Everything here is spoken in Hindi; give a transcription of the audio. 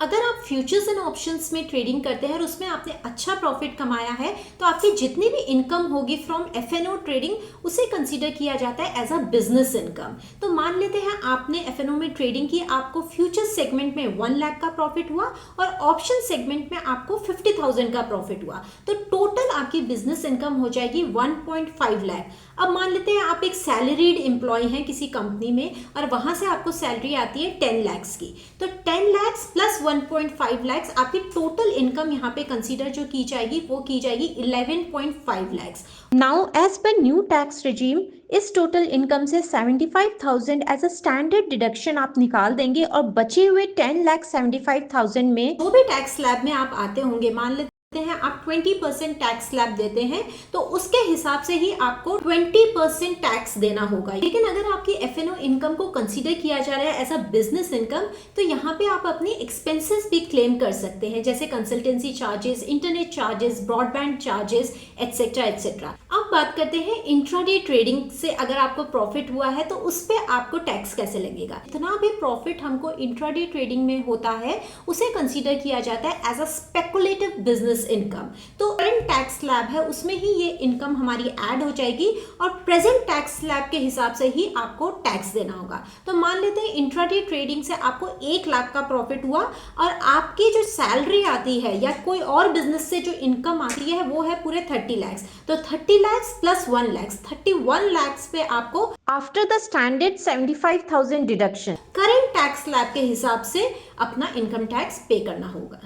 अगर आप फ्यूचर्स एंड ऑप्शंस में ट्रेडिंग करते हैं और उसमें आपने अच्छा प्रॉफिट कमाया है तो आपकी जितनी भी इनकम होगी फ्रॉम एफएनओ ट्रेडिंग उसे कंसीडर किया जाता है एज अ बिजनेस इनकम। तो मान लेते हैं आपने एफएनओ में ट्रेडिंग की, आपको फ्यूचर सेगमेंट में 1 लाख का प्रॉफिट हुआ और ऑप्शन सेगमेंट में आपको 50,000 का प्रॉफिट हुआ, तो टोटल आपकी बिजनेस इनकम हो जाएगी 1.5 लाख। अब मान लेते हैं आप एक सैलरीड एम्प्लॉय हैं किसी कंपनी में और वहां से आपको सैलरी आती है 10 लाख की, तो 10 लाख प्लस 1.5 लाख आपकी टोटल इनकम यहाँ पे कंसीडर जो की जाएगी वो की जाएगी 11.5 lakh. Now as per new tax regime इस टोटल इनकम से 75,000 एज अ स्टैंडर्ड डिडक्शन आप निकाल देंगे और बचे हुए 10,75,000 में जो भी टैक्स स्लैब में आप आते होंगे, मान लेते हैं आप 20% टैक्स स्लैब देते हैं तो उसके हिसाब से ही आपको 20% टैक्स देना होगा। लेकिन अगर आपकी एफएनओ इनकम को कंसीडर किया जा रहा है एज अ बिजनेस इनकम तो यहाँ पे आप अपनी एक्सपेंसेस भी क्लेम कर सकते हैं, जैसे consultancy charges, internet charges, broadband charges etcetera etcetera. अब बात करते हैं इंट्राडे ट्रेडिंग से अगर आपको प्रॉफिट हुआ है तो उस पर आपको टैक्स कैसे लगेगा। इतना भी प्रॉफिट हमको इंट्राडे ट्रेडिंग में होता है उसे कंसीडर किया जाता है as a speculative business income. तो करंट टैक्स स्लैब है उसमें ही ये इनकम हमारी ऐड हो जाएगी और प्रेजेंट टैक्स स्लैब के हिसाब से ही आपको टैक्स देना होगा। तो मान लेते हैं इंट्राडे ट्रेडिंग से आपको 1 लाख का प्रॉफिट हुआ और आपकी जो सैलरी आती है या कोई और बिजनेस से जो इनकम आती है वो है पूरे 30 लाख, तो 30 लाख प्लस 1 लाख 31 लाख पे आपको after the standard 75,000 deduction current tax slab के हिसाब से अपना इनकम टैक्स पे करना होगा।